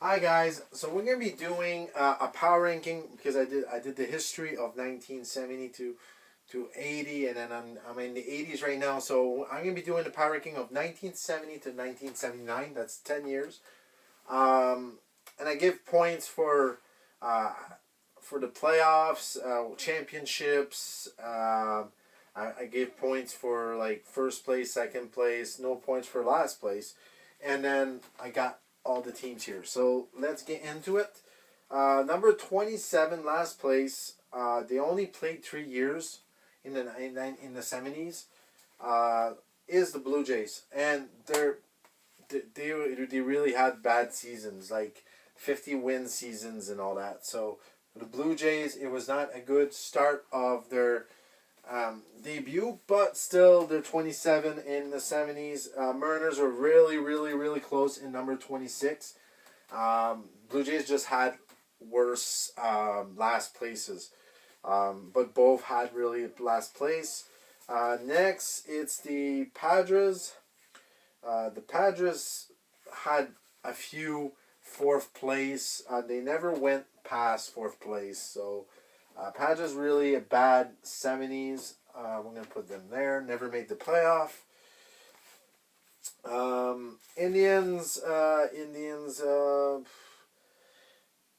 Hi guys, so we're gonna be doing a power ranking because I did the history of 1970 to 80, and then I'm in the 80s right now. So I'm gonna be doing the power ranking of 1970 to 1979. That's 10 years, and I give points uh, for the playoffs, championships. I gave points for like first place, second place, no points for last place, and then I got all the teams here. So let's get into it. Number 27, last place. They only played 3 years in the 70s. Uh, is the Blue Jays, and they really had bad seasons, like 50-win seasons and all that. So the Blue Jays, it was not a good start of their debut, but still they're 27 in the 70s. Mariners are really, really, really close in number 26. Blue Jays just had worse last places, but both had really last place. Next, it's the Padres. The Padres had a few fourth place. They never went past fourth place, so Padres really a bad 70s. We're gonna put them there. Never made the playoff. Indians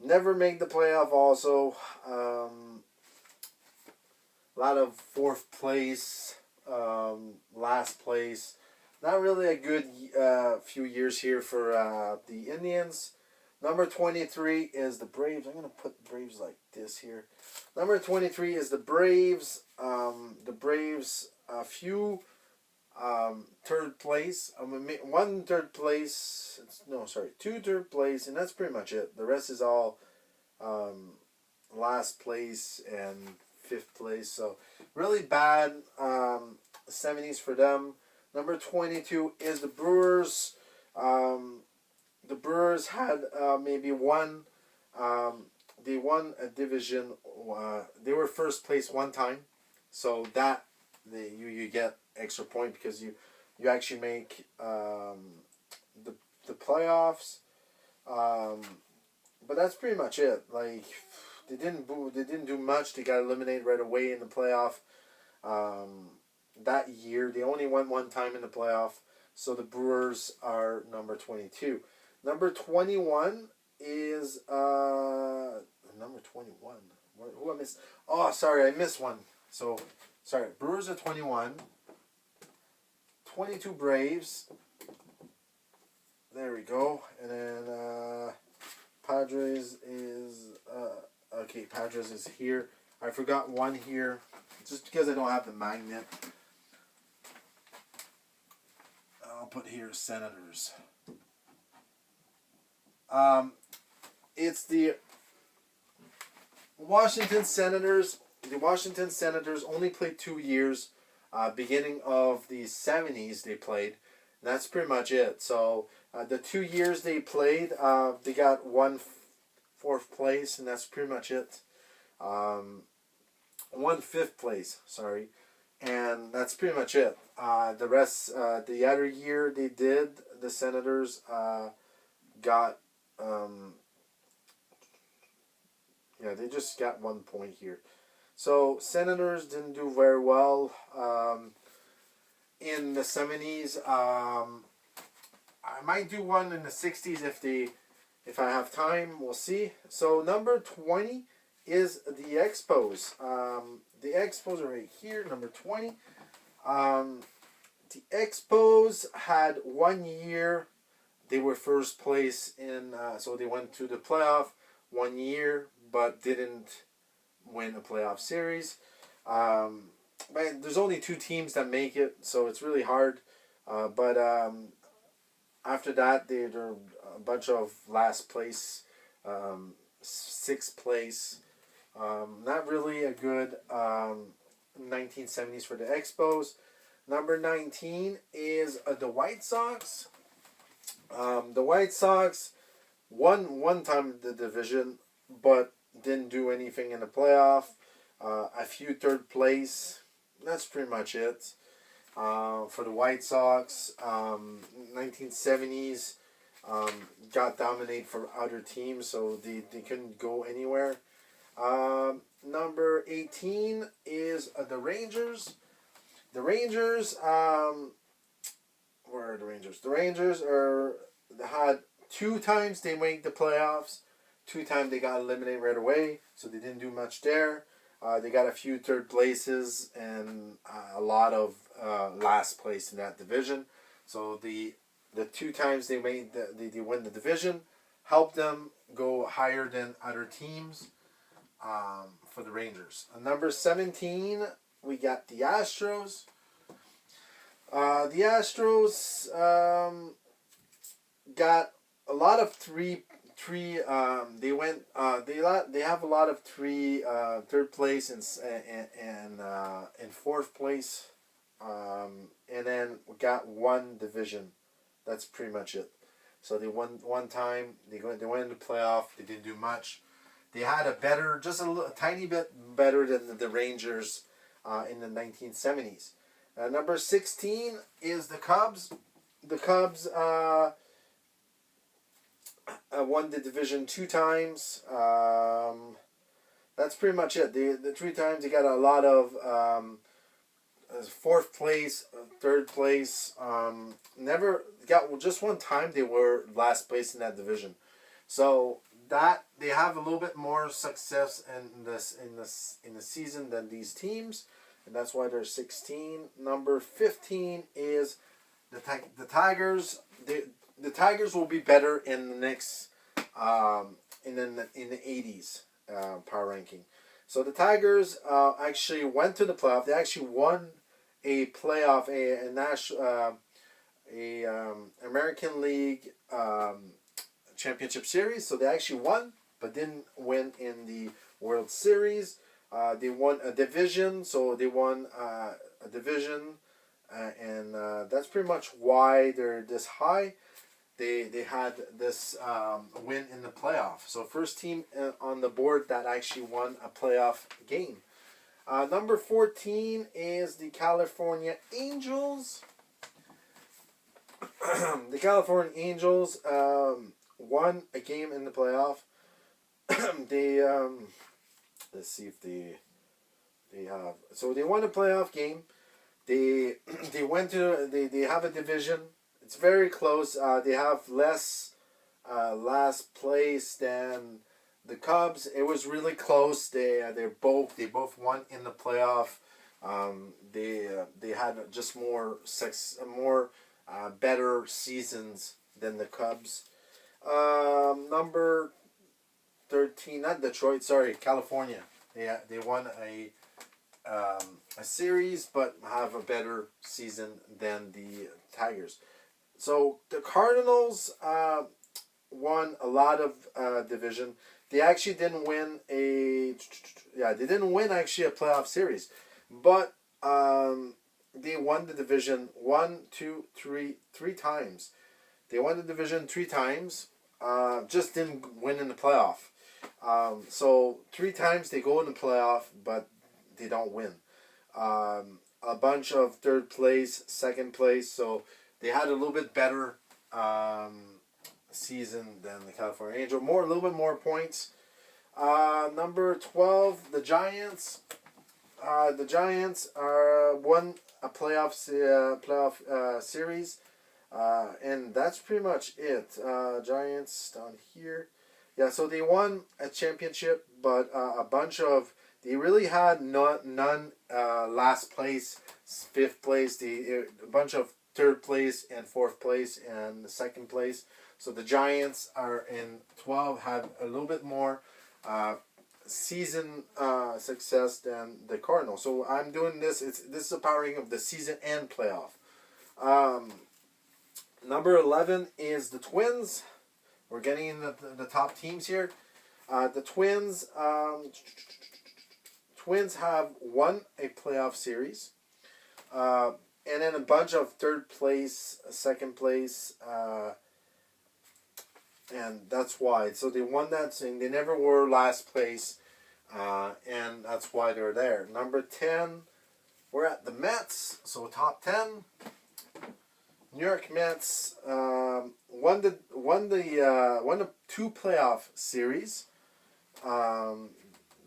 never made the playoff. Also, a lot of fourth place, last place. Not really a good few years here for the Indians. Number 23 is the Braves. I'm going to put Braves like this here. Number 23 is the Braves. The Braves, a few third place. One third place. No, sorry, two third place, and that's pretty much it. The rest is all last place and fifth place. So really bad 70s for them. Number 22 is the Brewers. The Brewers had maybe one. They won a division. They were first place one time, so that you get extra point because you actually make the playoffs. But that's pretty much it. Like they didn't do much. They got eliminated right away in the playoff. That year they only went one time in the playoff. So the Brewers are number 22. Number 21 is number 21. Who I missed? Oh, sorry, I missed one. So sorry. Brewers are 21. 22 Braves. There we go. And then Padres is okay. Padres is here. I forgot one here, just because I don't have the magnet. I'll put here Senators. It's the Washington Senators. The Washington Senators only played 2 years. Beginning of the 70s, they played. And that's pretty much it. So the 2 years they played, they got fourth place, and that's pretty much it. One fifth place, sorry, and that's pretty much it. The rest, the other year they did, the Senators got. Yeah, they just got 1 point here. So Senators didn't do very well in the 70s. I might do one in the 60s if I have time. We'll see. So number 20 is the Expos. The Expos are right here. Number 20. The Expos had 1 year. They were first place in, so they went to the playoff 1 year, but didn't win a playoff series. But there's only two teams that make it, so it's really hard. But after that, they're a bunch of last place, sixth place. Not really a good 1970s for the Expos. Number 19 is the White Sox. The White Sox won one time the division, but didn't do anything in the playoff. A few third place. That's pretty much it for the White Sox. 1970s. got dominated from other teams, so they couldn't go anywhere. Number 18 is the Rangers. The Rangers, where are the Rangers? The Rangers had 2 times they made the playoffs. 2 times they got eliminated right away, so they didn't do much there. They got a few third places and a lot of last place in that division. So the 2 times they made they win the division helped them go higher than other teams for the Rangers. Number 17, we got the Astros. The Astros got a lot of three. They went. They have a lot of third place and fourth place, and then we got one division. That's pretty much it. So they won one time. They went in the playoff. They didn't do much. They had a tiny bit better than the Rangers in the 1970s. Number 16 is the Cubs. The Cubs won the division 2 times. That's pretty much it. The 3 times they got a lot of fourth place, third place. Never got just one time they were last place in that division. So that they have a little bit more success in the season than these teams, and that's why they're 16. Number 15 is the Tigers. The Tigers will be better in the next in the 80s power ranking. So the Tigers actually went to the playoff. They actually won a playoff, a national, American League championship series. So they actually won, but didn't win in the World Series. They won a division, so they won a division, and that's pretty much why they're this high. They had this win in the playoff. So first team on the board that actually won a playoff game. Number 14 is the California Angels. The California Angels won a game in the playoff. They let's see if they have. So they won a playoff game. They they have a division. It's very close. They have less last place than the Cubs. It was really close. They both won in the playoff. They had just more better seasons than the Cubs. Number 13, not Detroit. Sorry, California. They won a series, but have a better season than the Tigers. So the Cardinals won a lot of division. They actually didn't win they didn't win actually a playoff series, but they won the division 3 times. They won the division 3 times, just didn't win in the playoff. So 3 times they go in the playoff, but they don't win. A bunch of third place, second place, so they had a little bit better season than the California Angel. A little bit more points. Number 12, the Giants. The Giants won a playoff series, and that's pretty much it. Giants down here. Yeah, so they won a championship, but a bunch of they really had none last place, fifth place. A bunch of third place and fourth place and the second place. So the Giants are in 12, had a little bit more season success than the Cardinals. So I'm doing this. This is a power ranking of the season and playoff. Number 11 is the Twins. We're getting in the top teams here. The Twins. Twins have won a playoff series. And then a bunch of third place, second place, and that's why. So they won that thing. They never were last place, and that's why they're there. Number 10, we're at the Mets. So top 10, New York Mets won won the 2 playoff series.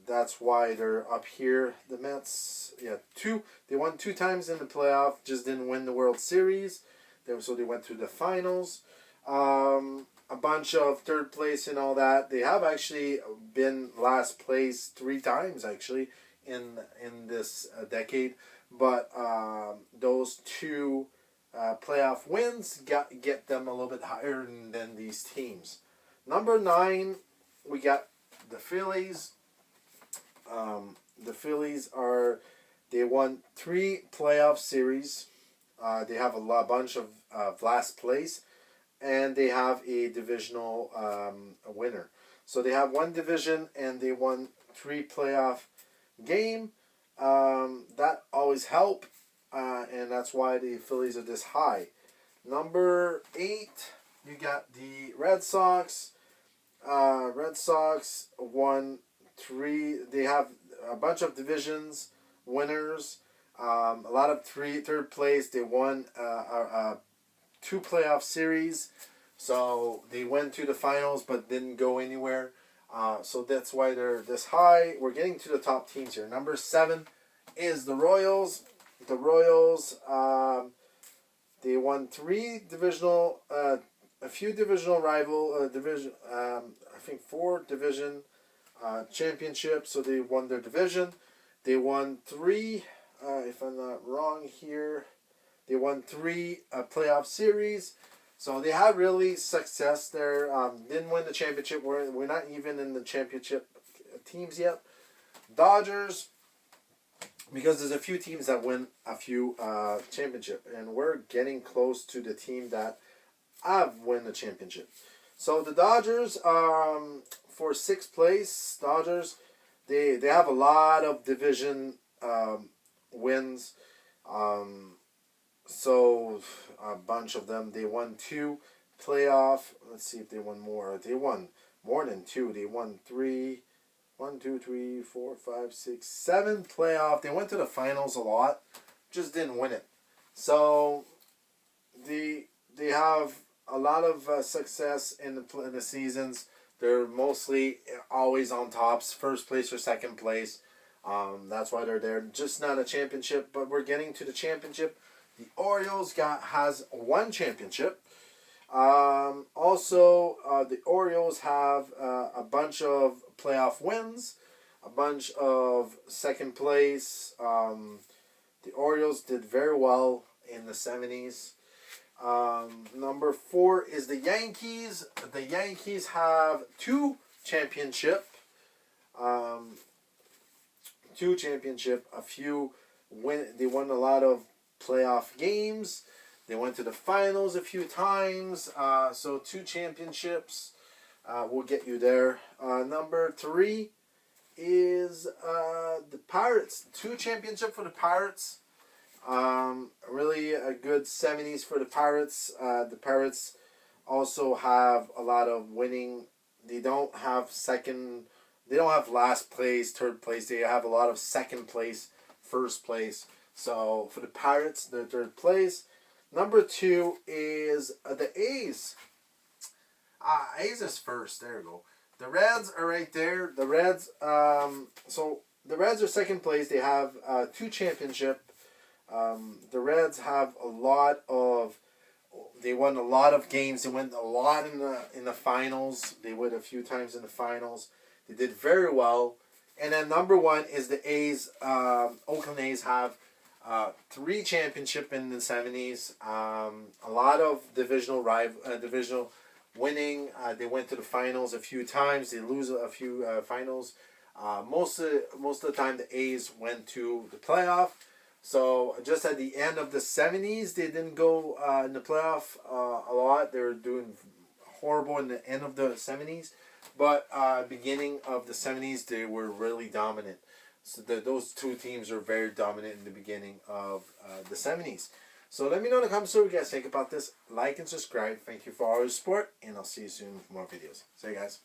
That's why they're up here. The Mets, yeah, they won 2 times in the playoff, just didn't win the World Series. So they went to the finals. A bunch of third place and all that. They have actually been last place 3 times actually in this decade. But those 2 playoff wins get them a little bit higher than these teams. Number 9, we got the Phillies. The Phillies they won 3 playoff series. They have a bunch of last place, and they have a divisional winner. So they have 1 division, and they won 3 playoff game. That always help, and that's why the Phillies are this high. Number 8, you got the Red Sox. Red Sox won 3. They have a bunch of divisions winners. A lot of third place. They won 2 playoff series, so they went to the finals but didn't go anywhere. So that's why they're this high. We're getting to the top teams here. Number 7 is the Royals. The Royals, they won 3 divisional, a few divisional I think 4 division championships. So they won their division. They won 3, if I'm not wrong here, they won 3 playoff series. So they had really success there. Didn't win the championship. We're not even in the championship teams yet. Dodgers, because there's a few teams that win a few championship, and we're getting close to the team that have won the championship. So the Dodgers, for 6th place, Dodgers, they have a lot of division wins. So a bunch of them. They won 2 playoff. Let's see if they won more. They won more than 2. They won 3. 1, 2, 3, 4, 5, 6, 7 playoff. They went to the finals a lot, just didn't win it. So they have a lot of success in the seasons. They're mostly always on tops, 1st place or 2nd place. That's why they're there. Just not a championship, but we're getting to the championship. The Orioles has 1 championship. Also, the Orioles have a bunch of playoff wins, a bunch of 2nd place. The Orioles did very well in the 70s. Number 4 is the Yankees. The Yankees have 2 championship. A few win. They won a lot of playoff games. They went to the finals a few times. So 2 championships will get you there. Number 3 is the Pirates. 2 championships for the Pirates. Really a good 70s for the Pirates. The Pirates also have a lot of winning. They don't have last place, 3rd place. They have a lot of 2nd place, 1st place. So for the Pirates, they're 3rd place. Number 2 is the A's. A's is 1st. There we go. The Reds are right there. The Reds. So the Reds are 2nd place. They have 2 championship. The Reds have a lot of. They won a lot of games. They went a lot in the finals. They went a few times in the finals. They did very well. And then number 1 is the A's. Oakland A's have 3 championship in the 70s. A lot of divisional winning. They went to the finals a few times. They lose a few finals. Most of the time, the A's went to the playoff. So just at the end of the 70s, they didn't go in the playoff a lot. They were doing horrible in the end of the 70s. But beginning of the 70s, they were really dominant. So those 2 teams are very dominant in the beginning of the 70s. So let me know in the comments what you guys think about this. Like and subscribe. Thank you for all your support, and I'll see you soon with more videos. See you guys.